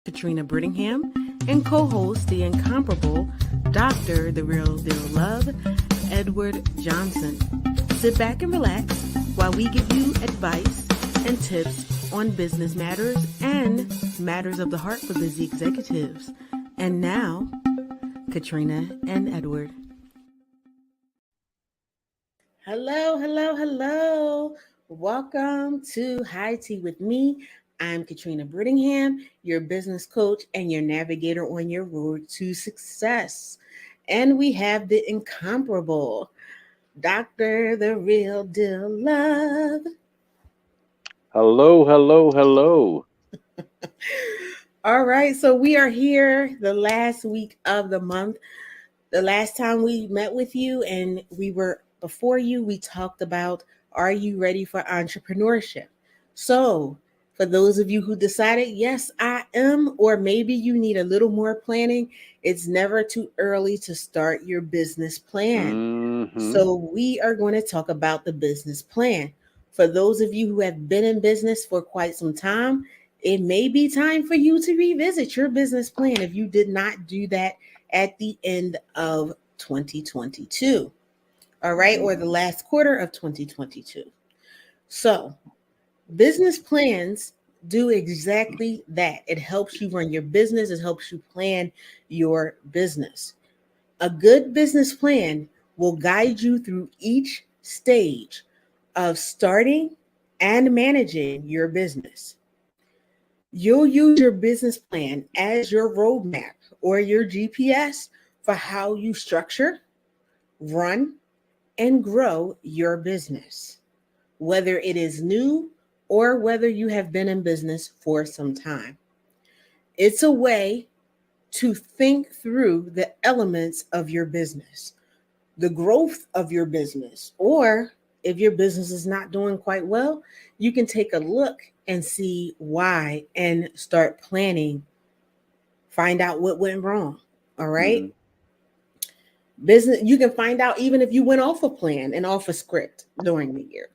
Katrina Brittingham, and co-host the incomparable Dr. The Real Deal Love, Edward Johnson. Sit back and relax while we give you advice and tips on business matters and matters of the heart for busy executives. And now, Katrina and Edward. Hello, hello, hello. Welcome to High Tea with me. I'm Katrina Brittingham, your business coach and your navigator on your road to success. And we have the incomparable Dr. The Real Deal Love. Hello, hello, hello. All right, so we are here the last week of the month. The last time we met with you and we were before you, we talked about, are you ready for entrepreneurship? So, for those of you who decided, yes, I am, or maybe you need a little more planning, it's never too early to start your business plan. Mm-hmm. So, we are going to talk about the business plan. For those of you who have been in business for quite some time, it may be time for you to revisit your business plan if you did not do that at the end of 2022. All right, or the last quarter of 2022. So, business plans do exactly that. It helps you run your business, it helps you plan your business. A good business plan will guide you through each stage of starting and managing your business. You'll use your business plan as your roadmap or your GPS for how you structure, run, and grow your business, whether it is new or whether you have been in business for some time. It's a way to think through the elements of your business, the growth of your business, or if your business is not doing quite well, you can take a look and see why and start planning, find out what went wrong. All right. Mm-hmm. Business, you can find out even if you went off a plan and off a script during the year.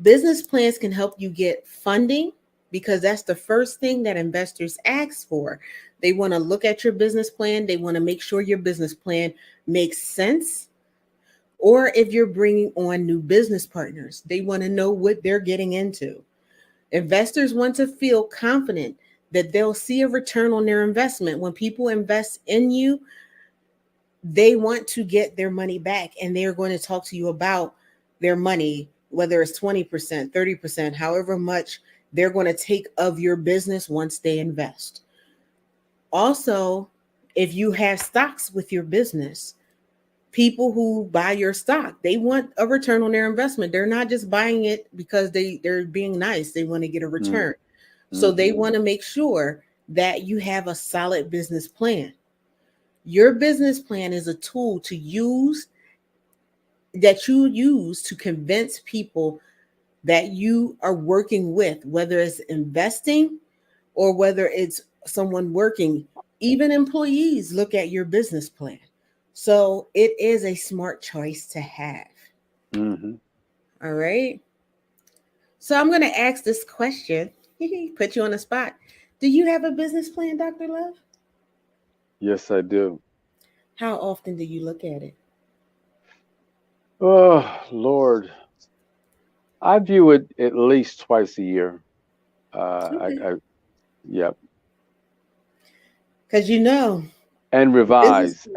Business plans can help you get funding because that's the first thing that investors ask for. They want to look at your business plan, they want to make sure your business plan makes sense. Or if you're bringing on new business partners, they want to know what they're getting into. Investors want to feel confident that they'll see a return on their investment. When people invest in you, they want to get their money back and they're going to talk to you about their money, whether it's 20%, 30%, however much they're going to take of your business once they invest. Also, if you have stocks with your business, people who buy your stock, they want a return on their investment. They're not just buying it because they're being nice. They want to get a return. So they Mm-hmm. want to make sure that you have a solid business plan. Your business plan is a tool to use that you use to convince people that you are working with, whether it's investing or whether it's someone working. Even employees look at your business plan. So it is a smart choice to have. Mm-hmm. All right. So I'm going to ask this question, put you on the spot. Do you have a business plan, Dr. Love? Yes, I do. How often do you look at it? Oh, Lord. I view it at least twice a year. Okay. Yep. Because And business. revise,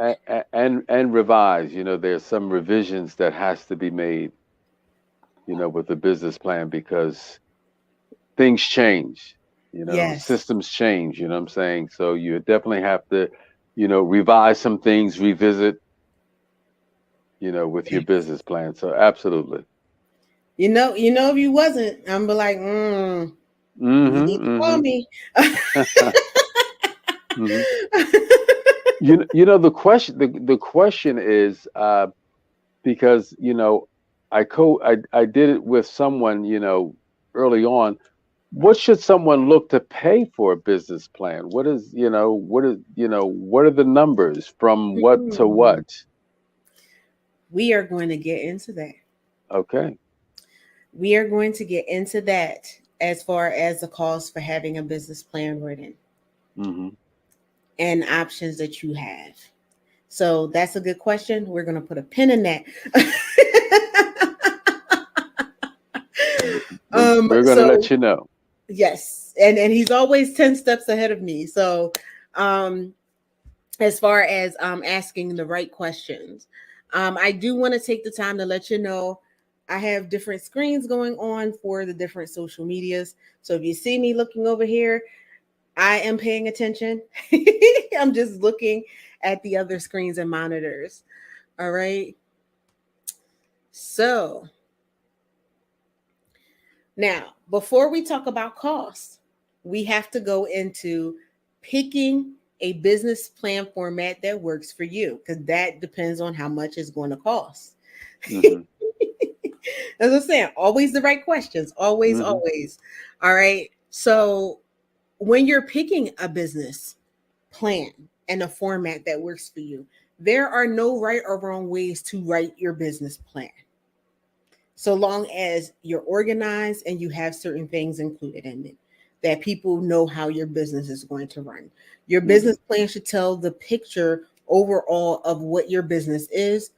and revise. There's some revisions that has to be made, with the business plan because things change, Yes. systems change, you know what I'm saying? So you definitely have to, revise some things, revisit, with your Yes. business plan. So absolutely. If you wasn't, I'm be like, you need to call Mm-hmm. me. Mm-hmm. hmm the question is because I did it with someone, early on. What should someone look to pay for a business plan? What are the numbers from what to Mm. what? We are going to get into that. Okay. We are going to get into that as far as the cost for having a business plan written. Mm-hmm. and options that you have. So that's a good question. We're going to put a pin in that. We're going to let So you know. yes, and he's always 10 steps ahead of me. So um as far as asking the right questions, I do want to take the time to let you know I have different screens going on for the different social medias. So if you see me looking over here, I am paying attention. I'm just looking at the other screens and monitors. All right. So now, before we talk about costs, we have to go into picking a business plan format that works for you because that depends on how much it's going to cost. Mm-hmm. As I'm saying, always the right questions. Always, Mm-hmm. always. All right. So when you're picking a business plan and a format that works for you, there are no right or wrong ways to write your business plan, so long as you're organized and you have certain things included in it that people know how your business is going to run. Your Mm-hmm. business plan should tell the picture overall of what your business is,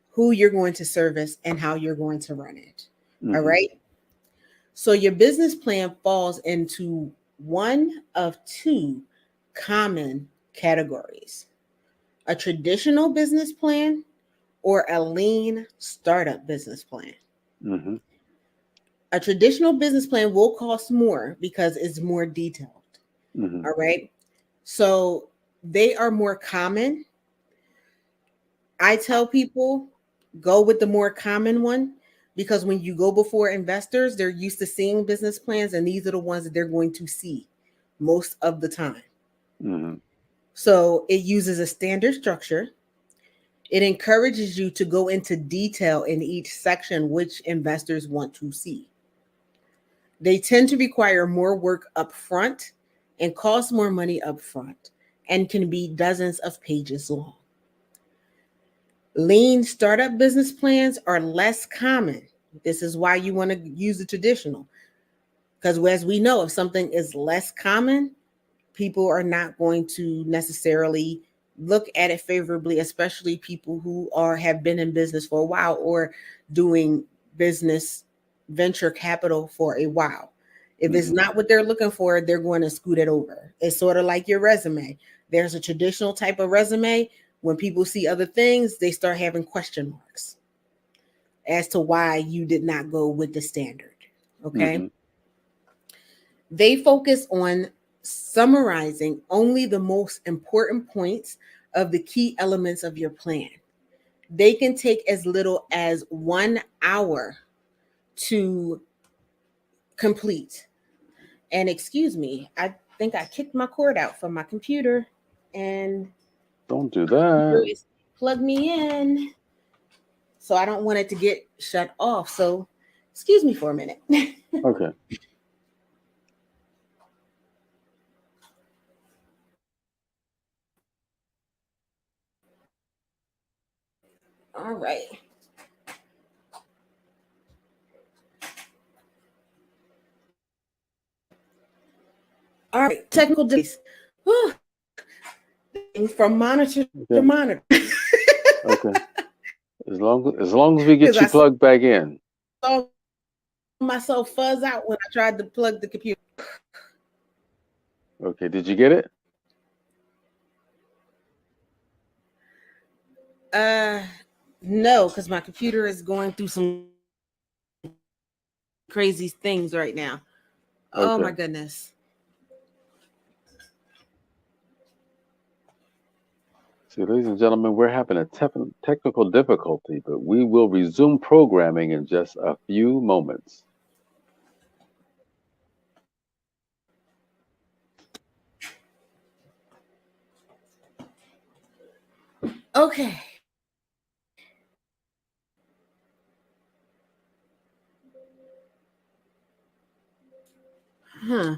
who you're going to service, and how you're going to run it. All Mm-hmm. right. So your business plan falls into one of two common categories: a traditional business plan or a lean startup business plan. Mm-hmm. A traditional business plan will cost more because it's more detailed. Mm-hmm. All right. So they are more common. I tell people go with the more common one because when you go before investors, they're used to seeing business plans, and these are the ones that they're going to see most of the time. Mm-hmm. So it uses a standard structure. It encourages you to go into detail in each section, which investors want to see. They tend to require more work up front and cost more money up front and can be dozens of pages long. Lean startup business plans are less common. This is why you want to use the traditional. Because as we know, if something is less common, people are not going to necessarily look at it favorably, especially people who are have been in business for a while or doing business venture capital for a while. If it's Mm-hmm. not what they're looking for, they're going to scoot it over. It's sort of like your resume. There's a traditional type of resume. When people see other things, they start having question marks as to why you did not go with the standard. Okay. Mm-hmm. They focus on summarizing only the most important points of the key elements of your plan. They can take as little as 1 hour to complete. And excuse me, I think I kicked my cord out from my computer, and Don't do my computer that. is plugged me in. So I don't want it to get shut off. So excuse me for a minute. Okay. All right. All right. Technical difficulties. From monitor to Okay. monitor. Okay. As long as we Because get you I plugged back in. saw myself fuzz out when I tried to plug the computer. Okay. Did you get it? Uh, no, because my computer is going through some crazy things right now. Oh Okay. my goodness. See, ladies and gentlemen, we're having a technical difficulty, but we will resume programming in just a few moments. Okay. Huh.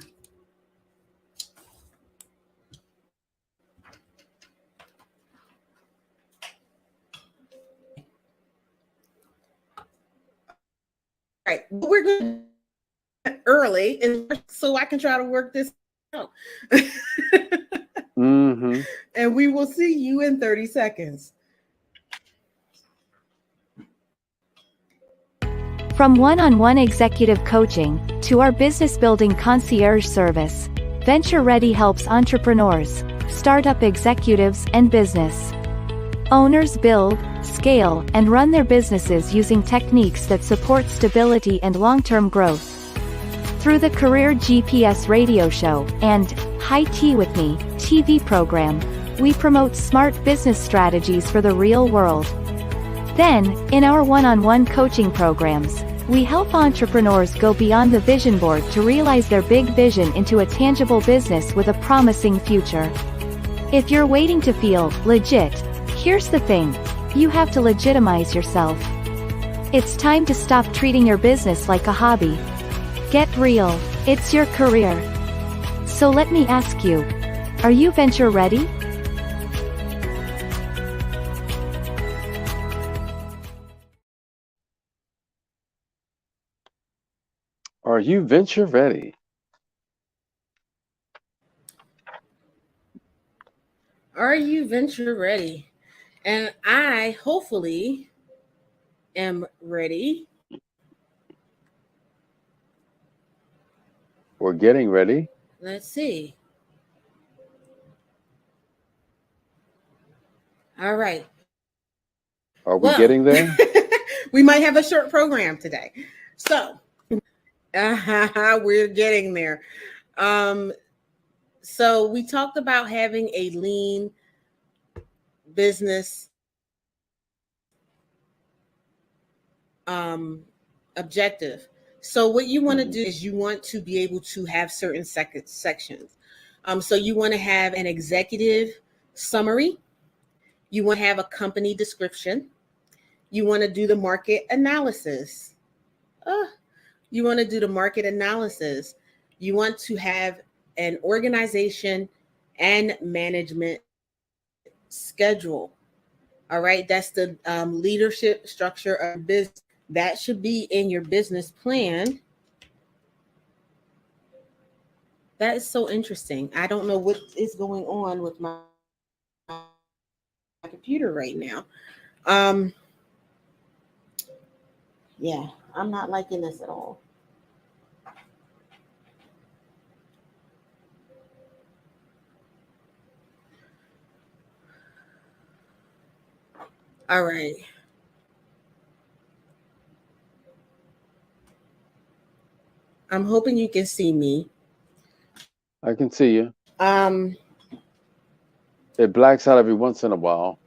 All right. What we're going to early is so I can try to work this Mm-hmm. And we will see you in 30 seconds. From one-on-one executive coaching to our business building concierge service, Venture Ready helps entrepreneurs, startup executives, and business owners build, scale, and run their businesses using techniques that support stability and long-term growth. Through the Career GPS radio show and High Tea with Me TV program, we promote smart business strategies for the real world. Then, in our one-on-one coaching programs, we help entrepreneurs go beyond the vision board to realize their big vision into a tangible business with a promising future. If you're waiting to feel legit, here's the thing: you have to legitimize yourself. It's time to stop treating your business like a hobby. Get real, it's your career. So let me ask you, are you venture ready? Are you venture ready? Are you venture ready? And I hopefully am ready. We're getting ready. Let's see. All right. Are we Well, getting there? we might have a short program today. So, we're getting there. Um, so, we talked about having a lean business objective. So, what you want to Hmm. do is you want to be able to have certain sections. So, you want to have an executive summary, you want to have a company description, you want to do the market analysis. Uh, you want to do the market analysis. You want to have an organization and management schedule. All right, that's the leadership structure of your business. That should be in your business plan. That is so interesting. I don't know what is going on with my computer right now. Um, yeah, I'm not liking this at all. All right. I'm hoping you can see me. I can see you. Um, It blacks out every once in a while.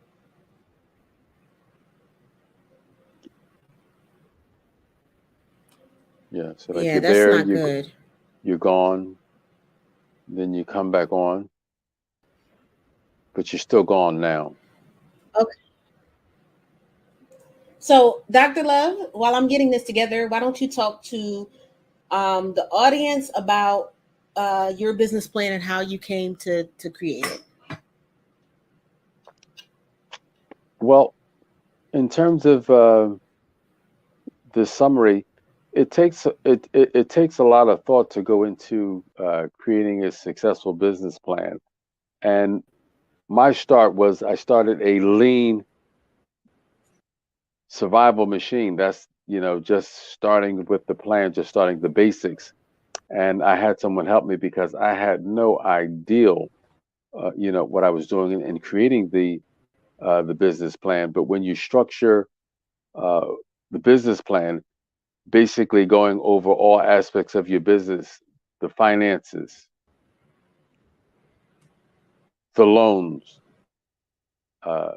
Yeah. So like yeah, you're that's there, not good. you're gone, then you come back on, but you're still gone now. Okay. So, Dr. Love, while I'm getting this together, why don't you talk to the audience about your business plan and how you came to create it? Well, in terms of the summary, it takes a lot of thought to go into creating a successful business plan. And my start was I started a lean survival machine. That's just starting with the plan, just starting the basics. And I had someone help me because I had no idea, what I was doing in creating the business plan. But when you structure uh, the business plan, basically going over all aspects of your business, the finances, the loans, uh,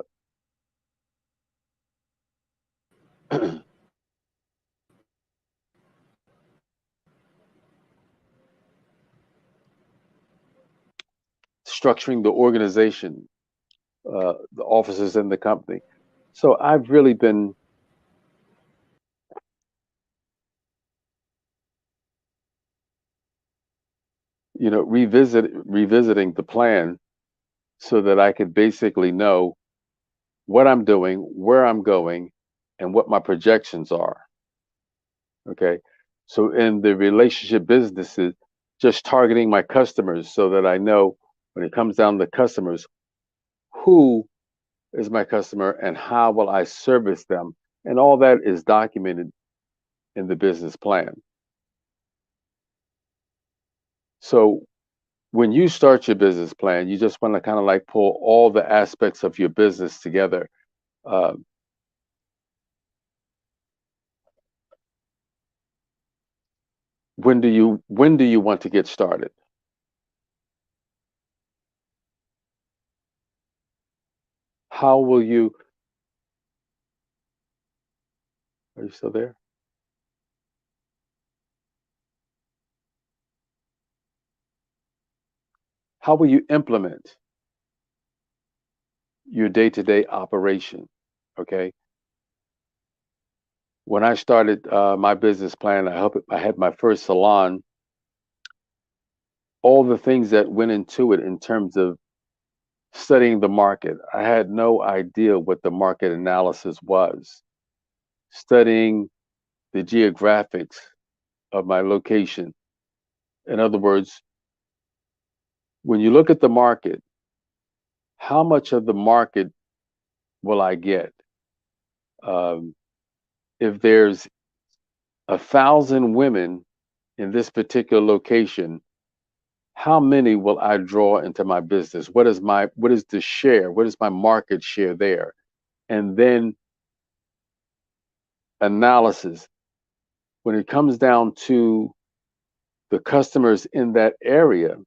structuring the organization, the offices in the company. So I've really been, revisiting the plan so that I could basically know what I'm doing, where I'm going, and what my projections are. Okay. So in the relationship businesses, just targeting my customers so that I know when it comes down to customers, who is my customer and how will I service them. And all that is documented in the business plan. So when you start your business plan, you just want to kind of like pull all the aspects of your business together. Uh, when do you want to get started? How will you? Are you still there? How will you implement your day-to-day operation? Okay. When I started my business plan, I had my first salon. All the things that went into it in terms of studying the market, I had no idea what the market analysis was. Studying the geographics of my location. In other words, when you look at the market, how much of the market will I get? Um, if there's 1,000 women in this particular location, how many will I draw into my business? What is the share? What is my market share there? And then analysis. When it comes down to the customers in that area,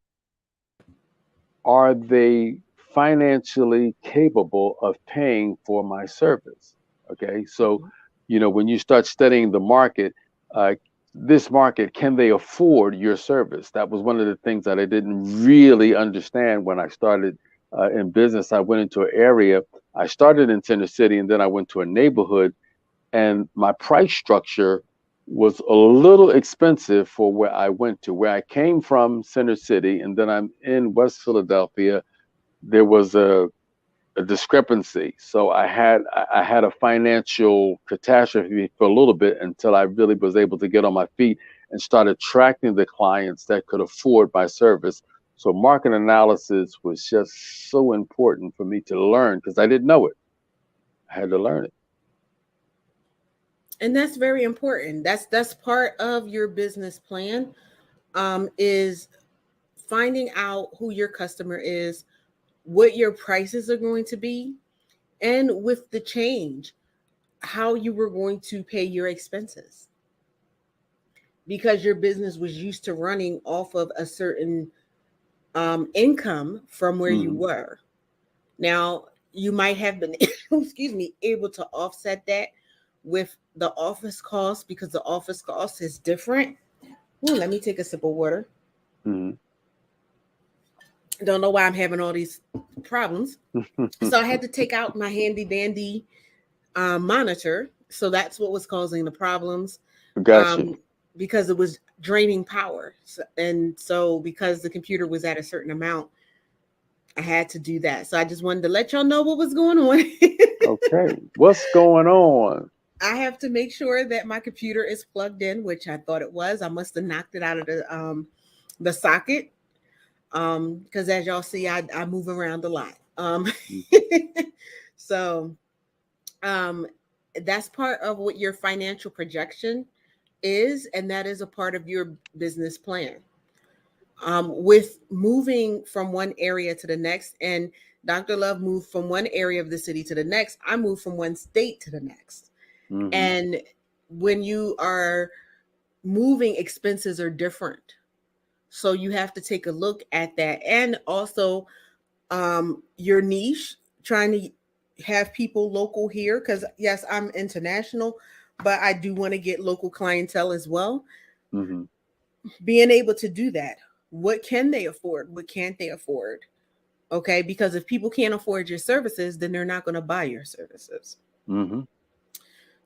are they financially capable of paying for my service? Okay, so when you start studying the market, uh, this market, can they afford your service? That was one of the things that I didn't really understand when I started in business. I went into an area. I started in Center City, and then I went to a neighborhood, and my price structure was a little expensive for where I went to. Where I came from, Center City, and then I'm in West Philadelphia, there was a discrepancy. So I had a financial catastrophe for a little bit until I really was able to get on my feet and start attracting the clients that could afford my service. So market analysis was just so important for me to learn because I didn't know it. I had to learn it. And that's very important. That's part of your business plan, is finding out who your customer is, what your prices are going to be, and with the change, how you were going to pay your expenses, because your business was used to running off of a certain income from where you Hmm. were. Now, you might have been, excuse me, able to offset that with the office cost, because the office cost is different. Ooh, let me take a sip of water. Hmm. Don't know why I'm having all these problems. So I had to take out my handy dandy monitor. So that's what was causing the problems, Gotcha. um, because it was draining power. And so, because the computer was at a certain amount, I had to do that. So I just wanted to let y'all know what was going on. Okay. What's going on? I have to make sure that my computer is plugged in, which I thought it was. I must have knocked it out of the socket, because as y'all see, I move around a lot. So um, that's part of what your financial projection is, and that is a part of your business plan. With moving from one area to the next, and Dr. Love moved from one area of the city to the next, I moved from one state to the next. Hmm. And when you are moving, expenses are different. So you have to take a look at that. And also, your niche, trying to have people local here, because yes, I'm international, but I do want to get local clientele as well. Hmm. Being able to do that, what can they afford, what can't they afford? Okay, because if people can't afford your services, then they're not going to buy your services. Hmm.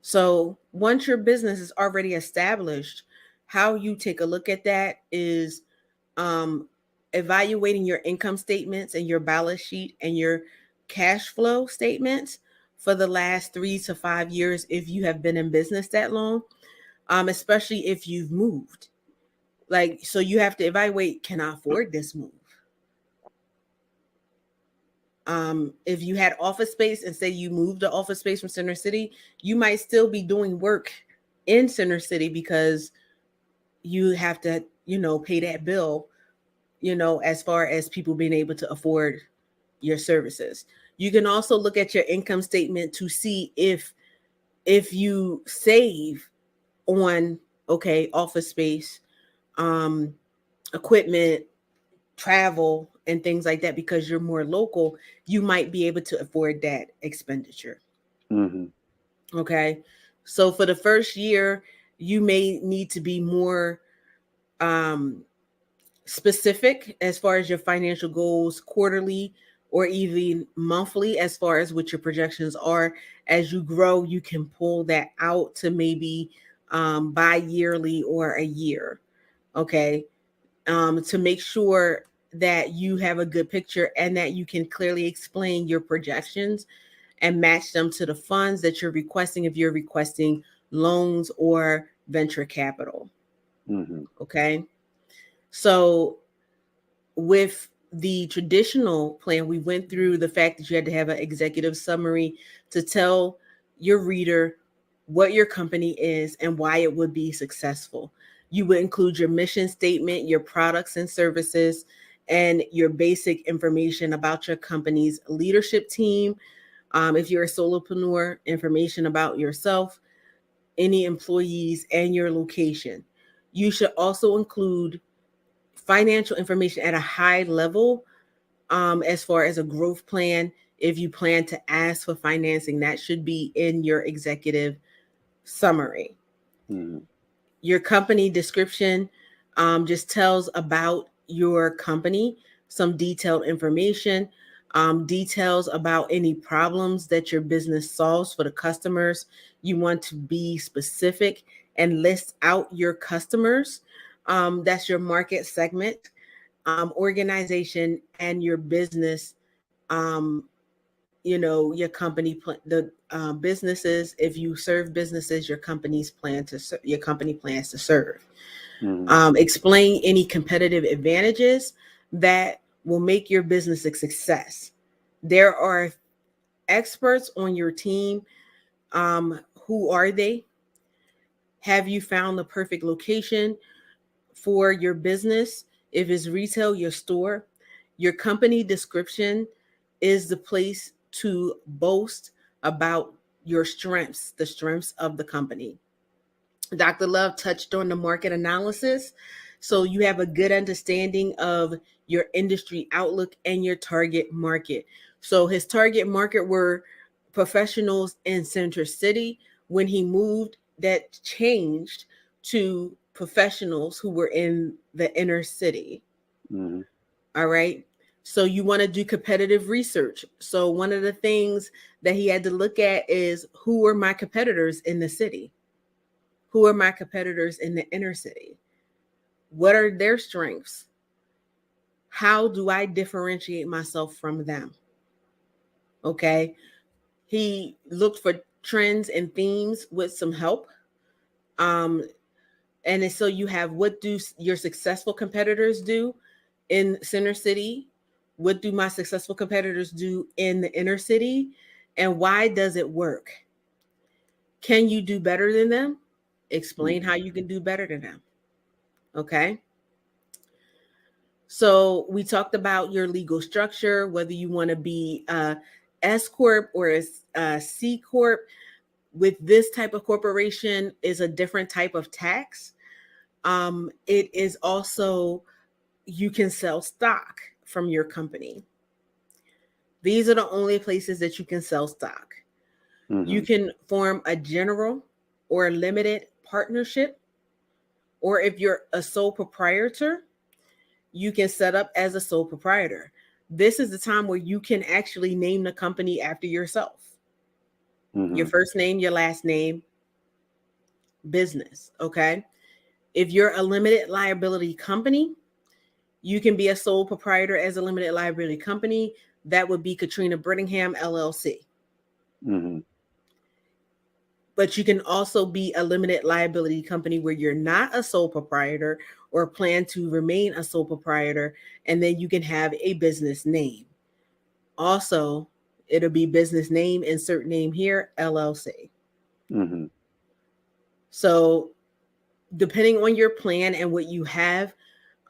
So once your business is already established, how you take a look at that is um, evaluating your income statements and your balance sheet and your cash flow statements for the last 3 to 5 years if you have been in business that long, especially if you've moved. Like, so you have to evaluate, can I afford this move? If you had office space and say you moved the office space from Center City, you might still be doing work in Center City because you have to, pay that bill, as far as people being able to afford your services. You can also look at your income statement to see if you save on, okay, office space, um, equipment, travel, and things like that, because you're more local, you might be able to afford that expenditure. Mm-hmm. Okay. So for the first year, you may need to be more um, specific as far as your financial goals quarterly or even monthly, as far as what your projections are. As you grow, you can pull that out to maybe bi-yearly or a year. Okay. To make sure that you have a good picture and that you can clearly explain your projections and match them to the funds that you're requesting, if you're requesting loans or venture capital. Mm-hmm. Okay. So with the traditional plan, we went through the fact that you had to have an executive summary to tell your reader what your company is and why it would be successful. You would include your mission statement, your products and services, and your basic information about your company's leadership team. If you're a solopreneur, information about yourself, any employees, and your location. You should also include financial information at a high level, as far as a growth plan. If you plan to ask for financing, that should be in your executive summary. Mm-hmm. Your company description just tells about your company, some detailed information, details about any problems that your business solves for the customers. You want to be specific and list out your customers. That's your market segment, organization, and your business. Um, your company, the businesses. If you serve businesses, your company plans to serve. Mm-hmm. Explain any competitive advantages that will make your business a success. There are experts on your team. Who are they? Have you found the perfect location for your business? If it's retail, your store. Your company description is the place to boast about your strengths, the strengths of the company. Dr. Love touched on the market analysis. So you have a good understanding of your industry outlook and your target market. So his target market were professionals in Center City. When he moved, that changed to professionals who were in the inner city. Mm-hmm. All right. So you want to do competitive research. So one of the things that he had to look at is, who are my competitors in the city? Who are my competitors in the inner city? What are their strengths? How do I differentiate myself from them? Okay. He looked for trends and themes with some help. Um, and so you have, what do your successful competitors do in Center City? What do my successful competitors do in the inner city? And why does it work? Can you do better than them? Explain Mm-hmm. how you can do better than them. Okay. So we talked about your legal structure, whether you want to be a S corp or a C corp. With this type of corporation is a different type of tax. It is also, you can sell stock from your company. These are the only places that you can sell stock. You Mm-hmm. can form a general or a limited partnership, or if you're a sole proprietor, you can set up as a sole proprietor. This is the time where you can actually name the company after yourself. Your Mm-hmm. first name, your last name, business. Okay. If you're a limited liability company, you can be a sole proprietor as a limited liability company. That would be Katrina Brittingham, LLC. Mm-hmm. But you can also be a limited liability company where you're not a sole proprietor or plan to remain a sole proprietor, and then you can have a business name. Also, it'll be business name, insert name here, LLC. Mm-hmm. So, depending on your plan and what you have,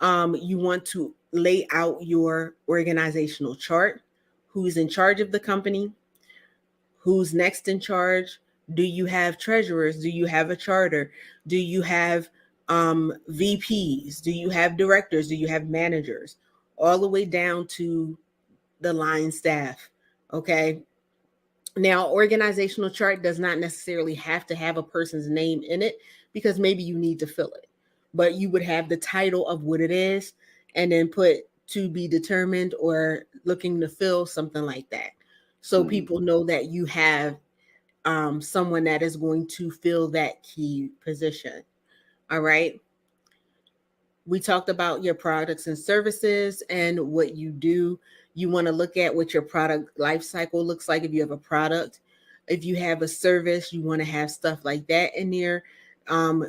you want to lay out your organizational chart. Who's in charge of the company? Who's next in charge? Do you have treasurers? Do you have a charter? Do you have VPs? Do you have directors? Do you have managers? All the way down to the line staff. Okay. Now, organizational chart does not necessarily have to have a person's name in it because maybe you need to fill it, but you would have the title of what it is and then put to be determined or looking to fill, something like that. So Mm-hmm. people know that you have someone that is going to fill that key position. All right. We talked about your products and services and what you do. You want to look at what your product life cycle looks like if you have a product. If you have a service, you want to have stuff like that in there.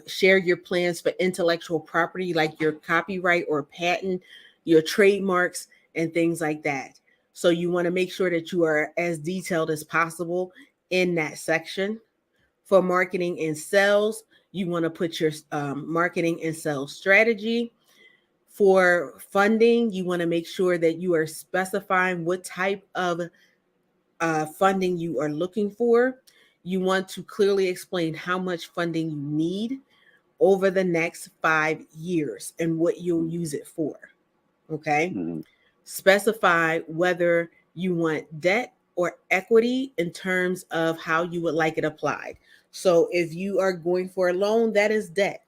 Share your plans for intellectual property, like your copyright or patent, your trademarks, and things like that. So you want to make sure that you are as detailed as possible in that section. For marketing and sales, you want to put your marketing and sales strategy. For funding, you want to make sure that you are specifying what type of funding you are looking for. You want to clearly explain how much funding you need over the next 5 years and what you'll use it for. Okay. Mm-hmm. Specify whether you want debt or equity in terms of how you would like it applied. So if you are going for a loan, that is debt.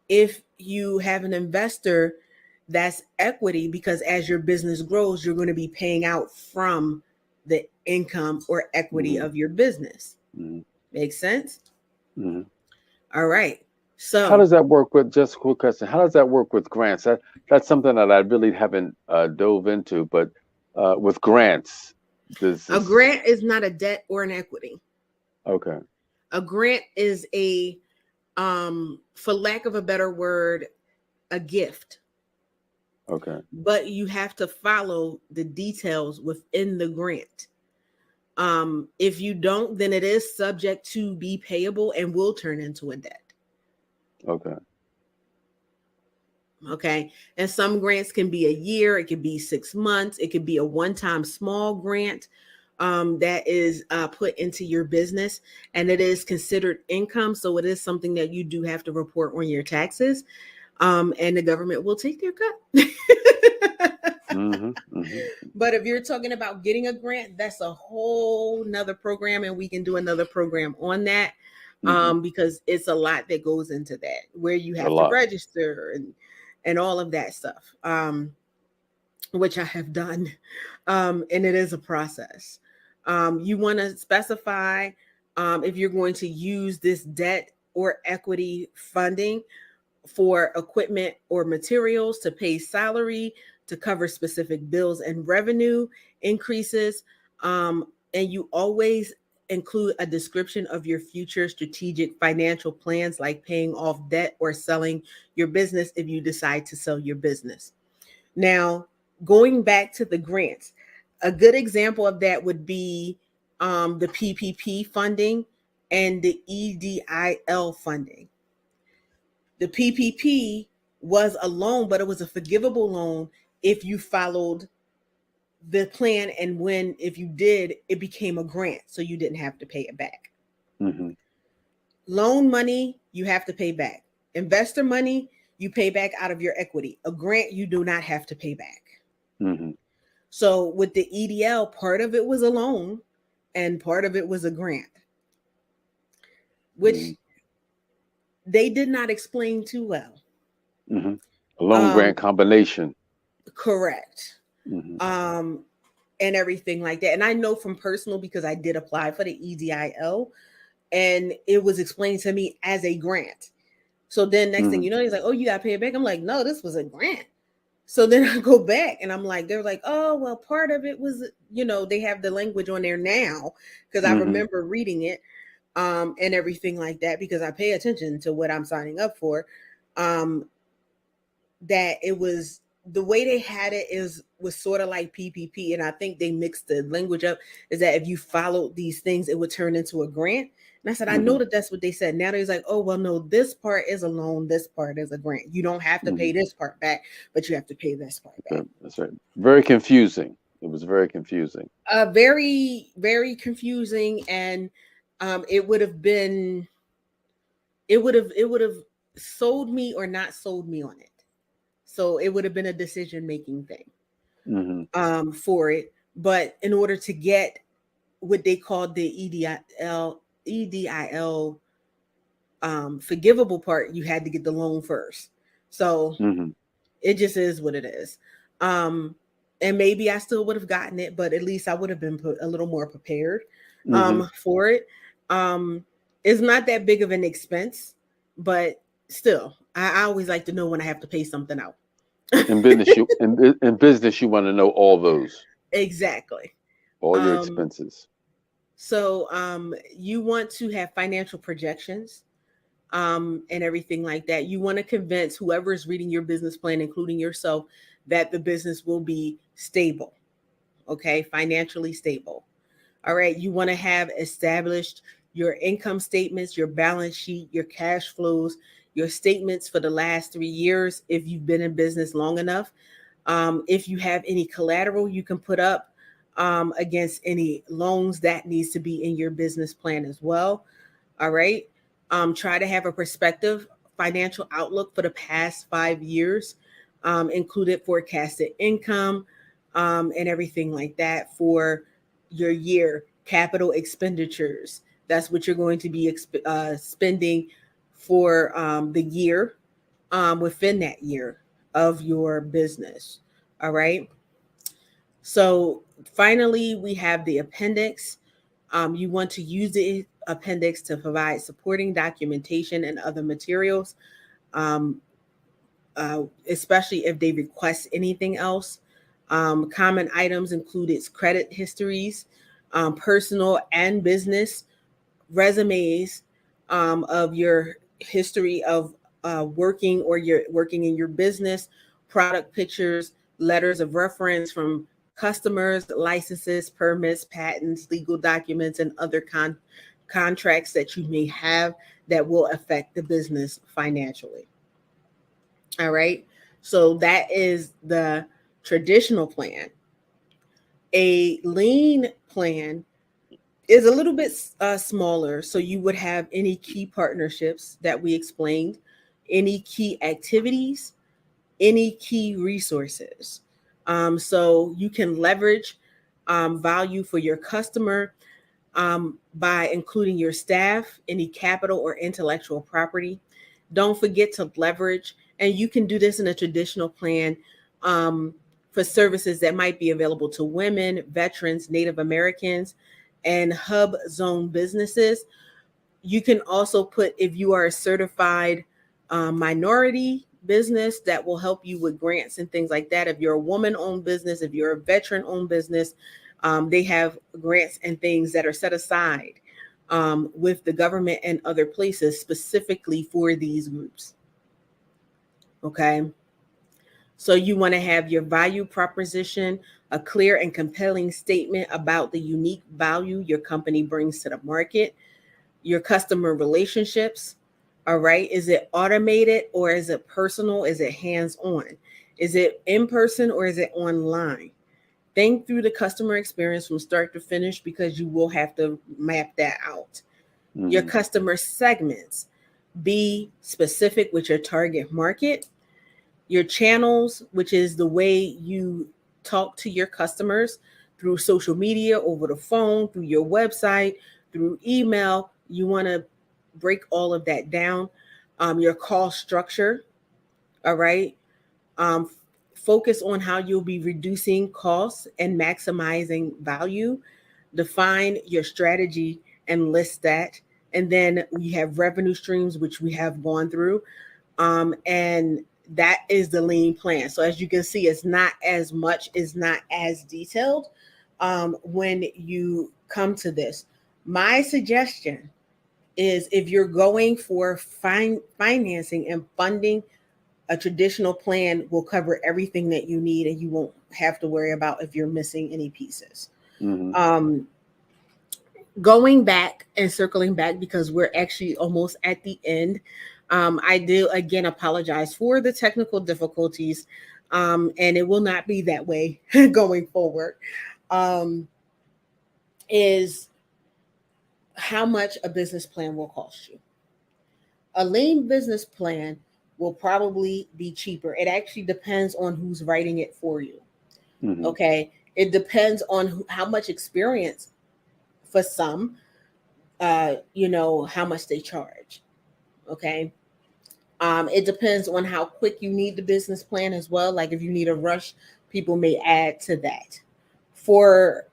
If you have an investor, that's equity, because as your business grows, you're going to be paying out from the income or equity Mm-hmm. of your business. Mm-hmm. Makes sense? Mm-hmm. All right. How So does that work with, just a quick question, how does that work with grants? That's something that I really haven't dove into, but with grants, this a is grant is not a debt or an equity. okay. A grant is a, for lack of a better word, a gift. Okay. But you have to follow the details within the grant. If you don't, then it is subject to be payable and will turn into a debt. Okay. Okay. And some grants can be a year, it could be 6 months, it could be a one-time small grant that is put into your business, and it is considered income. So it is something that you do have to report on your taxes, and the government will take their cut. Mm-hmm. Mm-hmm. But if you're talking about getting a grant, that's a whole nother program, and we can do another program on that, Mm-hmm. because it's a lot that goes into that, where you A have to lot. register and all of that stuff, which I have done, and it is a process. You want to specify if you're going to use this debt or equity funding for equipment or materials, to pay salary, to cover specific bills and revenue increases. And you always include a description of your future strategic financial plans, like paying off debt or selling your business if you decide to sell your business. Now, going back to the grants, a good example of that would be the PPP funding and the EDIL funding. The PPP was a loan, but it was a forgivable loan if you followed the plan. And if you did, it became a grant. So you didn't have to pay it back. Mm-hmm. Loan money, you have to pay back. Investor money, you pay back out of your equity. A grant, you do not have to pay back. Mm-hmm. So with the EDL, part of it was a loan and part of it was a grant, which Mm-hmm. they did not explain too well. Mm-hmm. A loan grant combination. Correct. Mm-hmm. And everything like that. And I know from personal, because I did apply for the EDIL and it was explained to me as a grant. So then next thing Mm-hmm. you know, he's like, oh, you got to pay it back. I'm like, no, this was a grant. So then I go back and I'm like, they're like, oh, well, part of it was, they have the language on there now because I Mm-hmm. remember reading it and everything like that because I pay attention to what I'm signing up for. Um, that it was the way they had it is was sort of like PPP, and I think they mixed the language up. Is that if you followed these things, it would turn into a grant? And I said, I know Mm-hmm. that that's what they said. Now they're like, oh well, no, this part is a loan, this part is a grant. You don't have to Mm-hmm. pay this part back, but you have to pay this part back. Okay, that's right. Very confusing. It was very confusing. Very, very confusing, and it would have been, it would have sold me or not sold me on it. So it would have been a decision making thing Mm-hmm. for it. But in order to get what they called the EDIL forgivable part, you had to get the loan first. So Mm-hmm. it just is what it is. Um, and maybe I still would have gotten it, but at least I would have been a little more prepared Mm-hmm. for it. It's not that big of an expense, but still, I always like to know when I have to pay something out. In business, you want to know all those, Exactly. all your Um, expenses. so you want to have financial projections and everything like that. You want to convince whoever is reading your business plan, including yourself, that the business will be stable, okay, financially stable. All right. You want to have established your income statements, your balance sheet, your cash flows, your statements for the last 3 years if you've been in business long enough. If you have any collateral you can put up against any loans, that needs to be in your business plan as well. All right. Try to have a perspective financial outlook for the past 5 years, included forecasted income and everything like that for your year. Capital expenditures. That's what you're going to be spending for the year within that year of your business. All right. So finally, we have the appendix. You want to use the appendix to provide supporting documentation and other materials, um, especially if they request anything else. Common items include its credit histories, personal and business resumes of your history of working or you're working in your business, product pictures, letters of reference from customers, licenses, permits, patents, legal documents, and other contracts that you may have that will affect the business financially. All right. So that is the traditional plan. A lean plan is a little bit smaller. So you would have any key partnerships that we explained, any key activities, any key resources. So you can leverage value for your customer by including your staff, any capital or intellectual property. Don't forget to leverage, and you can do this in a traditional plan um, for services that might be available to women, veterans, Native Americans, and hub zone businesses. You can also put, if you are a certified minority business, that will help you with grants and things like that. If you're a woman owned business, if you're a veteran owned business, they have grants and things that are set aside with the government and other places specifically for these groups. Okay. So you want to have your value proposition, a clear and compelling statement about the unique value your company brings to the market, your customer relationships. All right. Is it automated or is it personal? Is it hands on? Is it in person or is it online? Think through the customer experience from start to finish because you will have to map that out. Your Mm-hmm. customer segments. Be specific with your target market, your channels, which is the way you talk to your customers through social media, over the phone, through your website, through email. You want to break all of that down. Your call structure, all right. Um, Focus on how you'll be reducing costs and maximizing value. Define your strategy and list that. And then we have revenue streams, which we have gone through. And that is the lean plan. So as you can see, it's not as much, it's not as detailed. When you come to this, my suggestion is if you're going for financing and funding, a traditional plan will cover everything that you need, and you won't have to worry about if you're missing any pieces. Mm-hmm. Going back and circling back, because we're actually almost at the end, I do again apologize for the technical difficulties, and it will not be that way going forward. Um, is how much a business plan will cost you. A lean business plan will probably be cheaper. It actually depends on who's writing it for you. Mm-hmm. Okay. It depends on how much experience for some, how much they charge. Okay. It depends on how quick you need the business plan as well. Like if you need a rush, people may add to that. For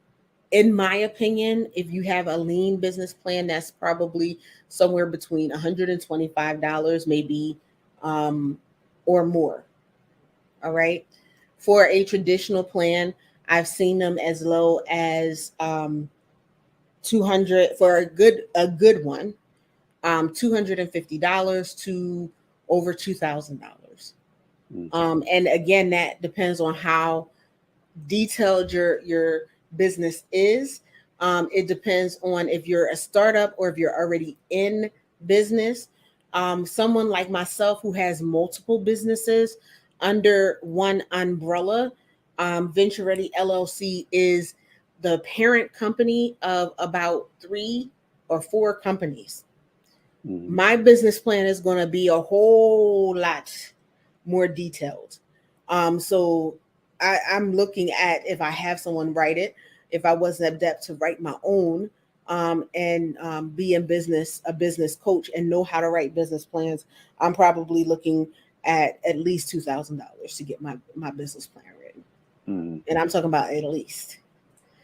In my opinion, if you have a lean business plan, that's probably somewhere between $125, maybe, or more. All right. For a traditional plan, I've seen them as low as 200 for a good one, $250 to over $2,000. And again, that depends on how detailed your business is. It depends on if you're a startup or if you're already in business. Someone like myself who has multiple businesses under one umbrella, Venture Ready LLC is the parent company of about 3 or 4 companies. Mm-hmm. My business plan is going to be a whole lot more detailed. So I'm looking at if I have someone write it, if I wasn't adept to write my own, and be in business, a business coach, and know how to write business plans, I'm probably looking at least $2,000 to get my business plan written. Mm-hmm. And I'm talking about at least.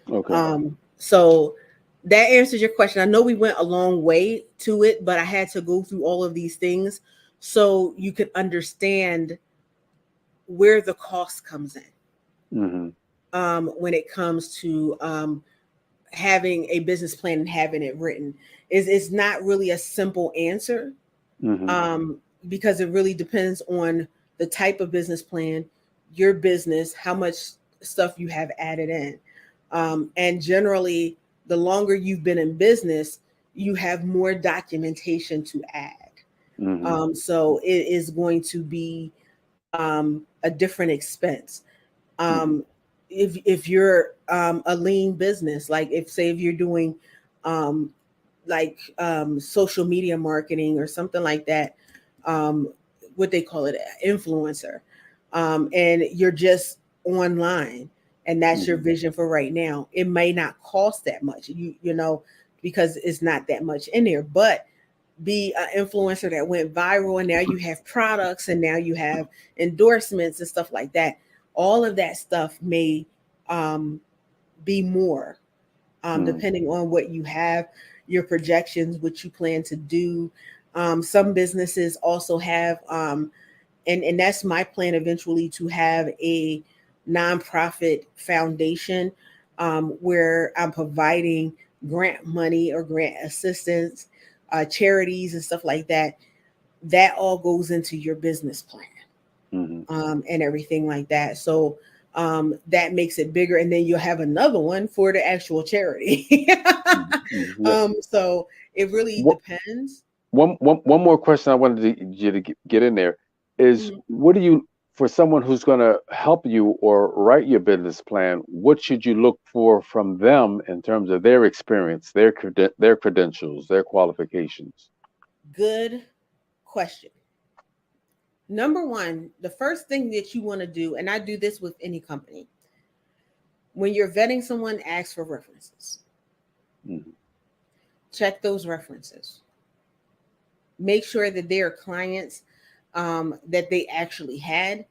Okay. So that answers your question. I know we went a long way to it, but I had to go through all of these things so you could understand where the cost comes in, when it comes to having a business plan and having it written. It's not really a simple answer, Mm-hmm. because it really depends on the type of business plan, your business, how much stuff you have added in. And generally, the longer you've been in business, you have more documentation to add. Mm-hmm. So it is going to be a different expense. Mm-hmm. Um, if you're a lean business, like if you're doing um, social media marketing or something like that, um, what they call it, influencer, and you're just online, and that's your Mm-hmm. vision for right now. It may not cost that much, because it's not that much in there, but be an influencer that went viral, and now you have products, and now you have endorsements and stuff like that. All of that stuff may um, be more, Mm-hmm. depending on what you have, your projections, what you plan to do. Some businesses also have, and that's my plan eventually, to have a nonprofit foundation, where I'm providing grant money or grant assistance, charities and stuff like that. That all goes into your business plan, Mm-hmm. and everything like that. So that makes it bigger, and then you'll have another one for the actual charity. Mm-hmm. Yeah. So it really What, depends. one more question I wanted you to get in there is, Mhm. what do you, for someone who's going to help you or write your business plan, what should you look for from them in terms of their experience, their credentials, their qualifications? Good question. Number one, the first thing that you want to do, and I do this with any company, when you're vetting someone, ask for references. Mm-hmm. Check those references. Make sure that they are clients, that they actually had.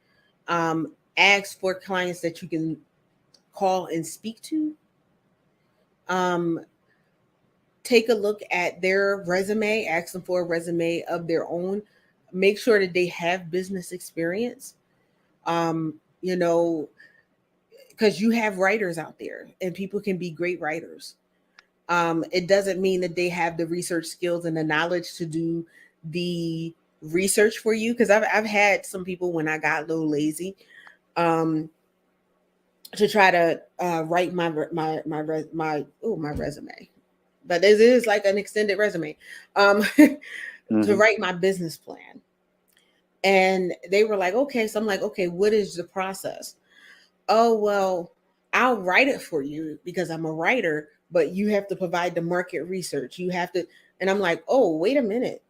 Ask for clients that you can call and speak to. Um, Take a look at their resume, ask them for a resume of their own. make sure that they have business experience. You know, because you have writers out there and people can be great writers. It doesn't mean that they have the research skills and the knowledge to do the research for you. Because I've had some people when I got a little lazy, um, to try to write my resume, but this is like an extended resume, to Mm-hmm. write my business plan. And they were like, okay. So I'm like, okay, what is the process? Oh, well, I'll write it for you because I'm a writer, but you have to provide the market research. You have to, and I'm like, oh, wait a minute.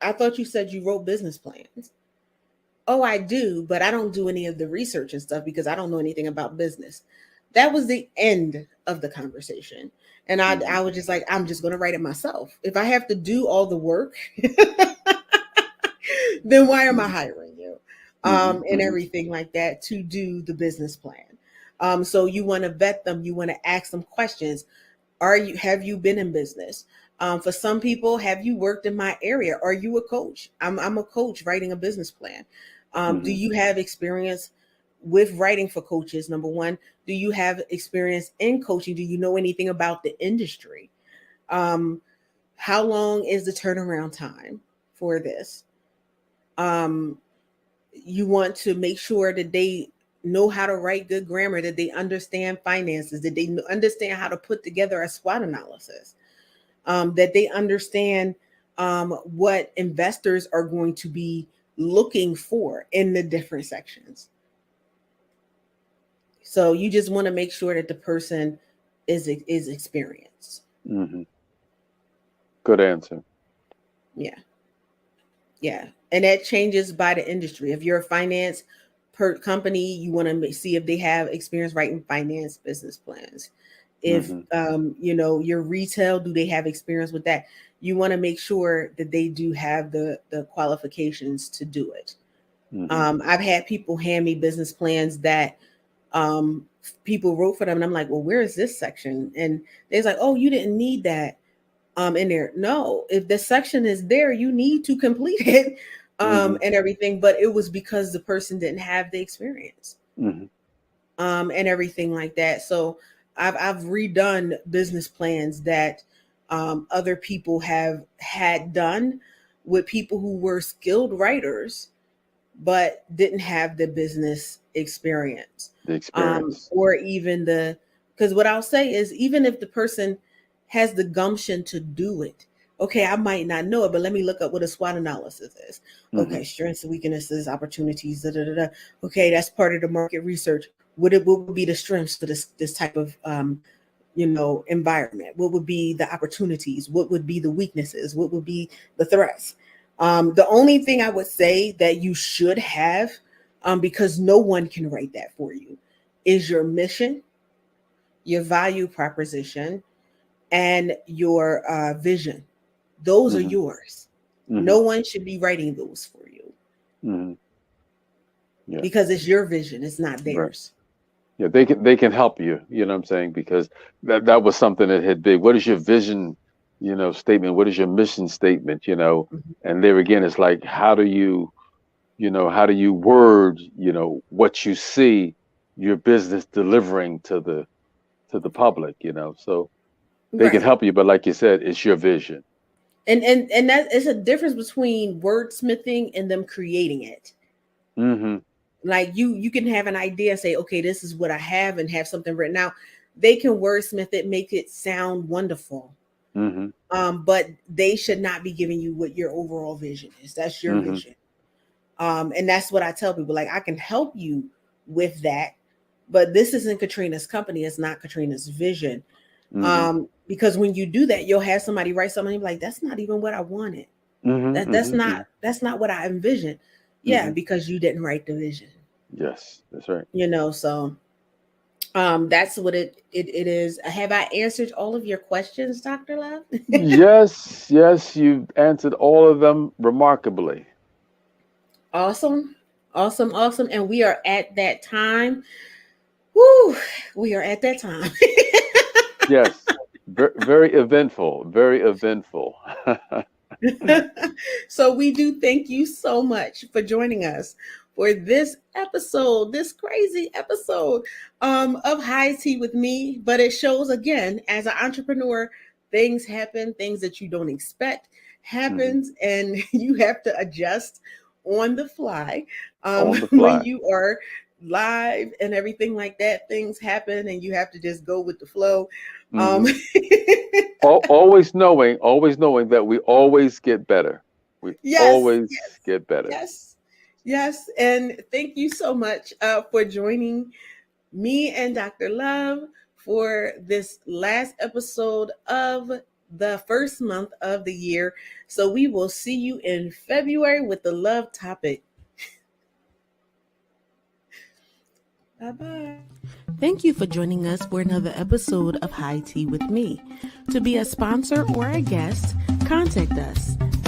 I thought you said you wrote business plans. Oh, I do, but I don't do any of the research and stuff because I don't know anything about business. That was the end of the conversation. And Mm-hmm. I was just like, I'm just going to write it myself. If I have to do all the work, then why am I hiring you? Mm-hmm. And Mm-hmm. everything like that to do the business plan. So you want to vet them, you want to ask them questions. Have you been in business? For some people, have you worked in my area? Are you a coach? I'm a coach writing a business plan. Do Mm-hmm. you have experience with writing for coaches? Number one, do you have experience in coaching? Do you know anything about the industry? Um, how long is the turnaround time for this? Um, you want to make sure that they know how to write good grammar, that they understand finances, that they understand how to put together a SWOT analysis, that they understand what investors are going to be looking for in the different sections. So you just want to make sure that the person is experienced. Mm-hmm. Good answer. Yeah. Yeah, and that changes by the industry. If you're a finance per company, you want to see if they have experience writing finance business plans. If Mm-hmm. your retail, do they have experience with that? You want to make sure that they do have the qualifications to do it. Mm-hmm. I've had people hand me business plans that um, people wrote for them, and I'm like, well, where is this section? And they're like, oh, you didn't need that in there. No, if the section is there, you need to complete it, Mm-hmm. and everything. But it was because the person didn't have the experience, Mm-hmm. and everything like that. So I've redone business plans that other people have had done with people who were skilled writers but didn't have the business experience, The experience. or even because what I'll say is, even if the person has the gumption to do it, okay, I might not know it, but let me look up what a SWOT analysis is. Mm-hmm. Okay, strengths, weaknesses, opportunities, da, da, da, da. Okay, that's part of the market research. What would be the strengths for this type of environment? What would be the opportunities? What would be the weaknesses? What would be the threats? The only thing I would say that you should have, because no one can write that for you, is your mission, your value proposition, and your vision. Those are Mm-hmm. yours. Mm-hmm. No one should be writing those for you Mm-hmm. Yeah. because it's your vision. It's not Right. theirs. Yeah, they can help you, you know what I'm saying? Because that was something that hit big. What is your vision, statement? What is your mission statement, Mhm. And there again, it's like how do you word, what you see your business delivering to the public, So they can Right. help you, but like you said, it's your vision. And that is a difference between wordsmithing and them creating it. Mm-hmm. Like you can have an idea, say, okay, this is what I have, and have something written out. They can wordsmith it, make it sound wonderful. Mm-hmm. But they should not be giving you what your overall vision is. That's your Mm-hmm. vision. And that's what I tell people. Like, I can help you with that, but this isn't Katrina's company. It's not Katrina's vision. Mm-hmm. Because when you do that, you'll have somebody write something and be like, that's not even what I wanted. Mm-hmm. That that's Mm-hmm. not that's not what I envisioned. Yeah, Mm-hmm. because you didn't write the vision. Yes, that's right. So that's what it is. Have I answered all of your questions, Dr. Love? Yes, yes, you've answered all of them remarkably. Awesome. Awesome, awesome. And we are at that time. Woo, we are at that time. Yes, very eventful, very eventful. So we do thank you so much for joining us for this episode, this crazy episode of High Tea with me. But it shows again, as an entrepreneur, things happen, things that you don't expect Mhm. happens, and you have to adjust on the fly. On the When fly. you are live and everything like that, things happen, and you have to just go with the flow. Um, Hmm. Always knowing that we always get better. We yes, always get better. yes, yes. And thank you so much for joining me and Dr. Love for this last episode of the first month of the year. So we will see you in February with the love topic. Bye bye. Thank you for joining us for another episode of High Tea with me. To be a sponsor or a guest, contact us